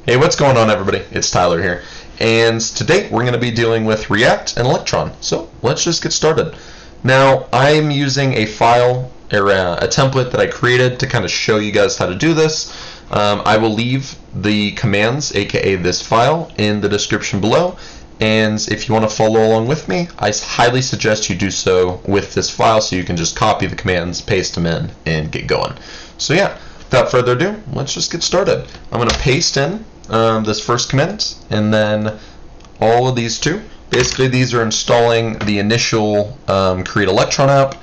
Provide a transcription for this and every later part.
Hey, what's going on, everybody? It's Tyler here, and today we're going to be dealing with React and Electron. So let's just get started. Now, I'm using a file or a template that I created to kind of show you guys how to do this. I will leave the commands, aka this file, in the description below. And if you want to follow along with me, I highly suggest you do so with this file so you can just copy the commands, paste them in, and get going. So yeah, without further ado, let's just get started. I'm going to paste in this first command, and then all of these two. Basically, these are installing the initial create Electron app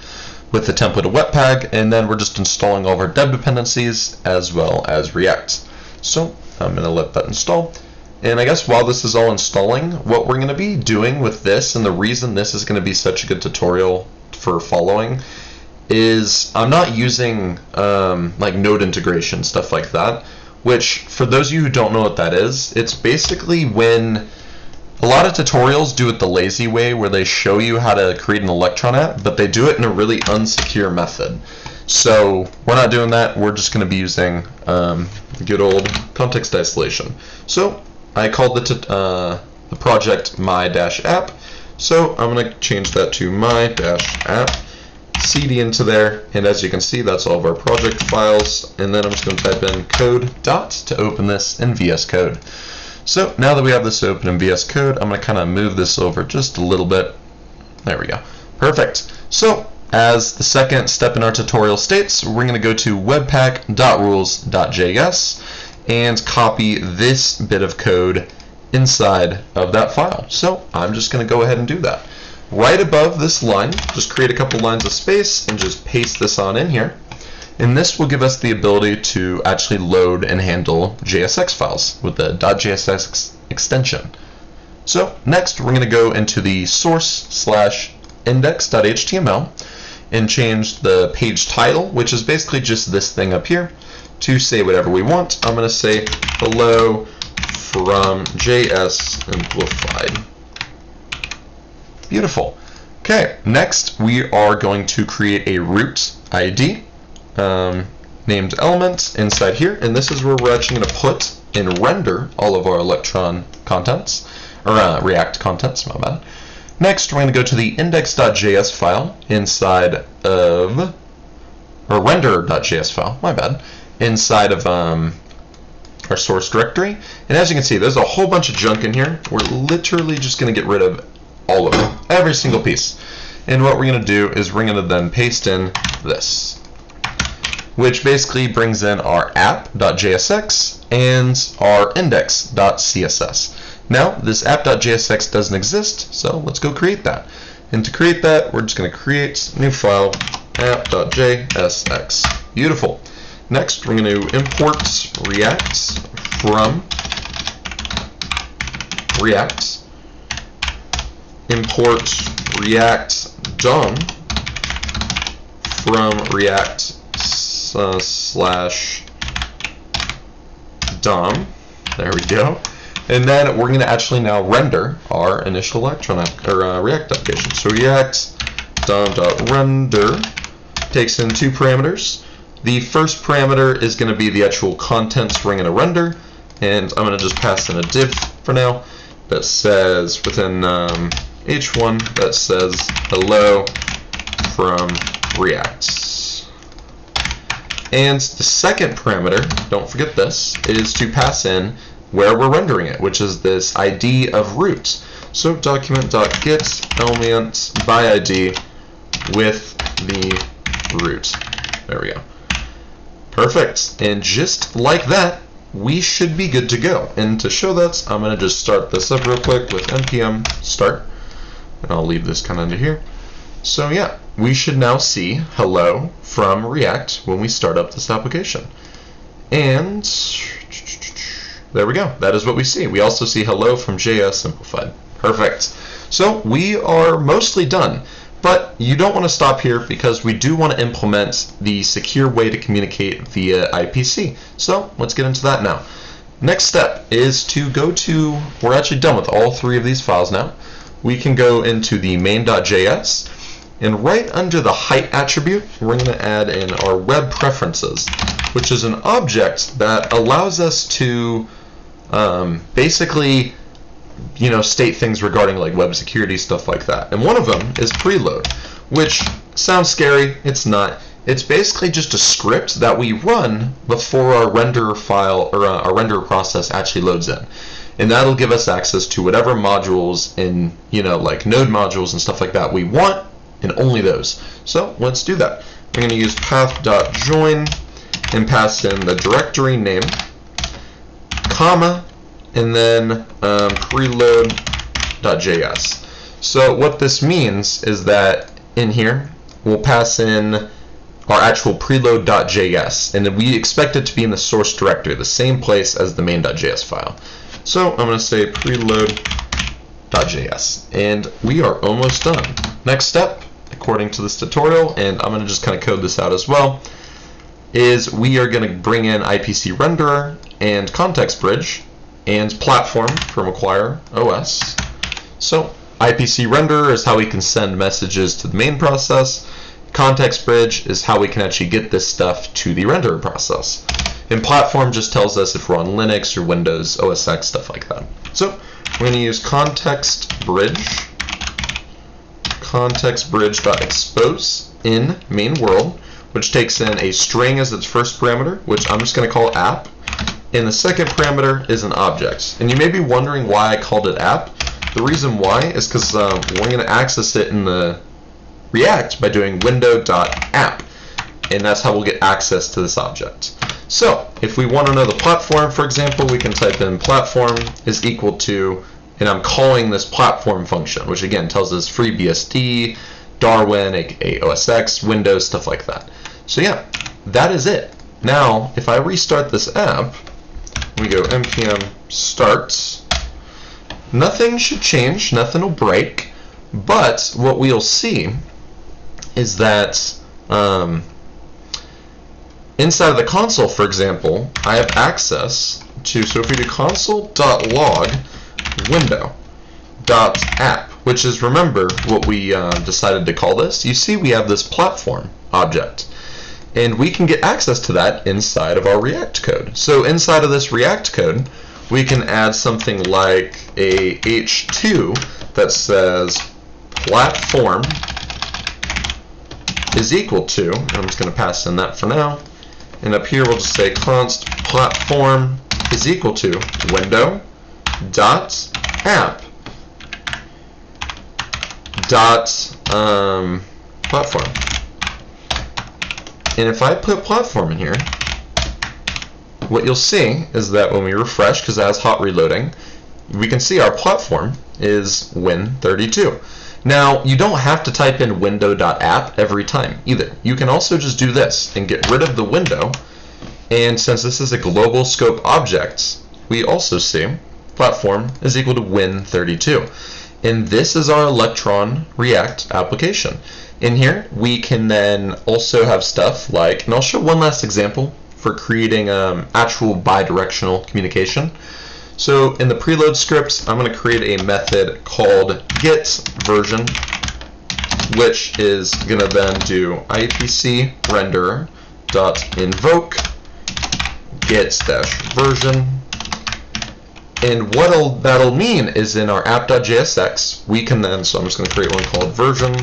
with the template of Webpack, and then we're just installing all of our dev dependencies as well as React. So I'm going to let that install. And I guess while this is all installing, what we're going to be doing with this, and the reason this is going to be such a good tutorial for following, is I'm not using like node integration, stuff like that, which for those of you who don't know what that is, it's basically when a lot of tutorials do it the lazy way where they show you how to create an Electron app, but they do it in a really unsecure method. So we're not doing that. We're just going to be using good old context isolation. So I called the project my-app. So I'm going to change that to my-app, cd into there, and as you can see, that's all of our project files. And then I'm just going to type in code dot to open this in VS Code. So now that we have this open in VS Code, I'm going to kind of move this over just a little bit. There we go. Perfect. So as the second step in our tutorial states, we're going to go to webpack.rules.js and copy this bit of code inside of that file. So I'm just going to go ahead and do that. Right above this line, just create a couple lines of space and just paste this on in here. And this will give us the ability to actually load and handle JSX files with the .jsx extension. So next, we're going to go into the source/index.html and change the page title, which is basically just this thing up here, to say whatever we want. I'm going to say hello from JS Simplified. Beautiful. Okay, next we are going to create a root ID named element inside here, and this is where we're actually going to put and render all of our Electron contents, or React contents, my bad. Next, we're going to go to the index.js file inside of, or render.js file, my bad, inside of our source directory. And as you can see, there's a whole bunch of junk in here. We're literally just going to get rid of all of it, every single piece. And what we're going to do is we're going to then paste in this, which basically brings in our app.jsx and our index.css. Now, this app.jsx doesn't exist, so let's go create that. And to create that, we're just going to create a new file, app.jsx. Beautiful. Next, we're going to import React from React. Import React DOM from React slash DOM. There we go. And then we're going to actually now render our initial Electron or React application. So React DOM.render takes in two parameters. The first parameter is going to be the actual contents we're going to render, and I'm going to just pass in a div for now that says within h1 that says hello from React. And the second parameter, don't forget this, is to pass in where we're rendering it, which is this ID of root. So document.get element by ID with the root. There we go. Perfect. And just like that, we should be good to go. And to show that, I'm going to just start this up real quick with npm start. And I'll leave this kind of under here. So yeah, we should now see hello from React when we start up this application. And there we go. That is what we see. We also see hello from JS Simplified. Perfect. So we are mostly done. But you don't want to stop here because we do want to implement the secure way to communicate via IPC. So let's get into that now. Next step is to go to, we're actually done with all three of these files now. We can go into the main.js, and right under the height attribute, we're going to add in our web preferences, which is an object that allows us to basically, state things regarding like web security, stuff like that. And one of them is preload, which sounds scary. It's not. It's basically just a script that we run before our render file or our render process actually loads in. And that'll give us access to whatever modules in, like node modules and stuff like that we want, and only those. So let's do that. We're going to use path.join and pass in the directory name, comma, and then preload.js. So what this means is that in here we'll pass in our actual preload.js, and then we expect it to be in the source directory, the same place as the main.js file. So I'm going to say preload.js, and we are almost done. Next step, according to this tutorial, and I'm going to just kind of code this out as well, is we are going to bring in IPC renderer and context bridge and platform from acquire OS. So IPC renderer is how we can send messages to the main process. Context bridge is how we can actually get this stuff to the renderer process. And platform just tells us if we're on Linux or Windows, OS X, stuff like that. So we're going to use context bridge.expose in main world, which takes in a string as its first parameter, which I'm just going to call app. And the second parameter is an object. And you may be wondering why I called it app. The reason why is because we're going to access it in the React by doing window.app, and that's how we'll get access to this object. So if we want to know the platform, for example, we can type in platform is equal to, and I'm calling this platform function, which again tells us FreeBSD, Darwin, aka OS X, Windows, stuff like that. So yeah, that is it. Now if I restart this app, we go npm start, nothing should change, nothing will break, but what we'll see is that inside of the console, for example, I have access to, so if we do console.log window.app, which is, remember what we decided to call this, you see we have this platform object, and we can get access to that inside of our React code. So inside of this React code, we can add something like a h2 that says platform is equal to, and I'm just going to pass in that for now, and up here we'll just say const platform is equal to window dot app dot platform. And if I put platform in here, what you'll see is that when we refresh, because it has hot reloading, we can see our platform is Win32. Now, you don't have to type in window.app every time either. You can also just do this and get rid of the window, and since this is a global scope object, we also see platform is equal to Win32. And this is our Electron React application. In here, we can then also have stuff like, and I'll show one last example for creating actual bidirectional communication. So in the preload script, I'm going to create a method called getVersion, which is going to then do IPC renderer.invoke get-version. And what that'll mean is in our app.jsx, we can then, so I'm just going to create one called version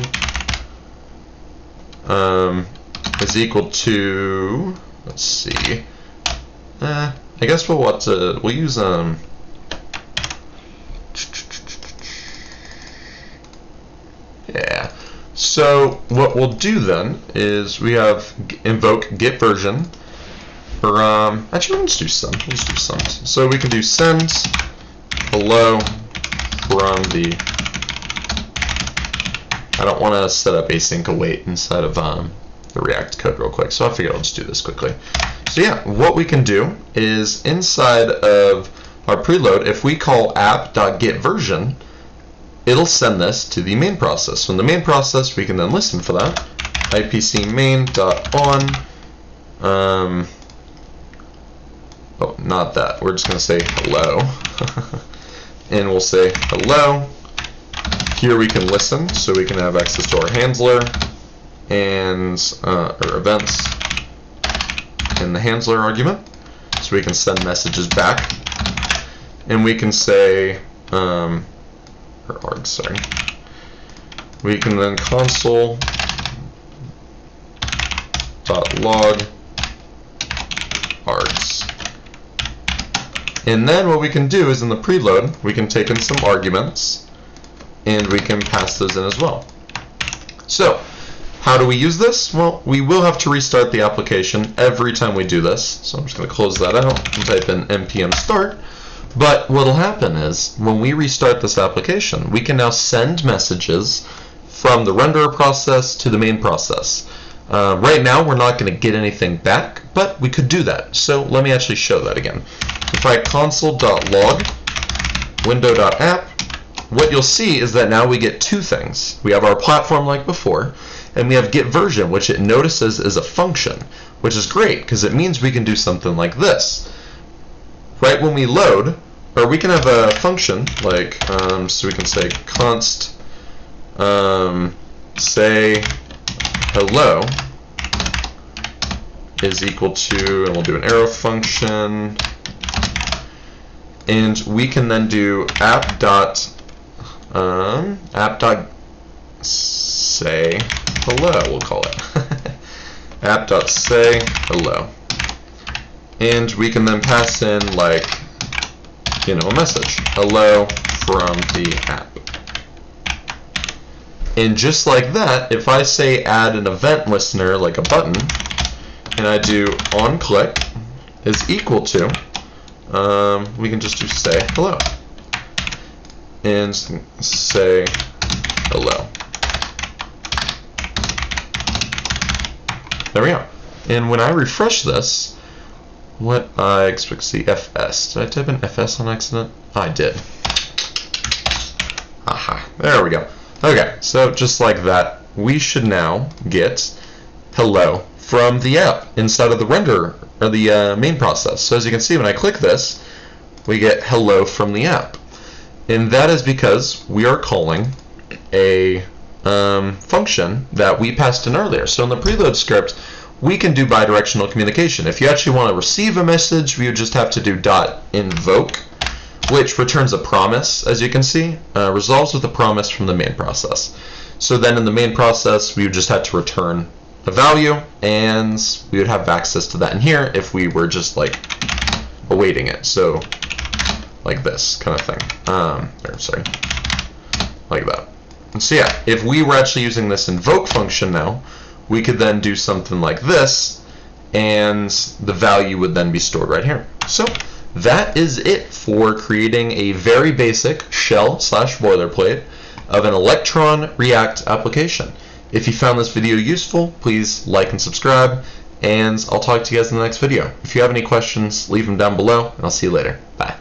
is equal to, let's see, I guess we'll use yeah. So what we'll do then is we have invoke get version, or actually let's do send. Let's do send. So we can do send hello from the. I don't want to set up async await inside of the React code real quick, so I figured I'll just do this quickly. So yeah, what we can do is inside of our preload, if we call app.getVersion, it'll send this to the main process. So in the main process, we can then listen for that. IPC main.on. Oh, not that. We're just going to say hello. And we'll say hello. Here we can listen, so we can have access to our handler and our events in the handler argument. So we can send messages back. and we can say, or args, sorry. We can then console.log args. And then what we can do is in the preload, we can take in some arguments, and we can pass those in as well. So, how do we use this? Well, we will have to restart the application every time we do this. So I'm just going to close that out and type in npm start. But what will happen is, when we restart this application, we can now send messages from the renderer process to the main process. Right now, we're not going to get anything back, but we could do that. So let me actually show that again. If I console.log window.app, what you'll see is that now we get two things. We have our platform like before, and we have get version, which it notices is a function, which is great because it means we can do something like this. Right when we load, or we can have a function like, so we can say const say hello is equal to, and we'll do an arrow function, and we can then do app.say hello, we'll call it. app.say hello. And we can then pass in, like, a message. Hello from the app. And just like that, if I say add an event listener, like a button, and I do onClick is equal to, we can just do say hello. And say hello. There we go. And when I refresh this, what I expect to see, fs. Did I type in fs on accident? I did. Aha, there we go. Okay, so just like that, we should now get hello from the app inside of the renderer, or the main process. So as you can see, when I click this, we get hello from the app. And that is because we are calling a function that we passed in earlier. So in the preload script, we can do bidirectional communication. If you actually want to receive a message, we would just have to do .invoke, which returns a promise, as you can see, resolves with a promise from the main process. So then in the main process, we would just have to return a value, and we would have access to that in here if we were just like awaiting it. So like this kind of thing. Sorry, like that. And so yeah, if we were actually using this invoke function now, we could then do something like this, and the value would then be stored right here. So that is it for creating a very basic shell/boilerplate of an Electron React application. If you found this video useful, please like and subscribe, and I'll talk to you guys in the next video. If you have any questions, leave them down below, and I'll see you later. Bye.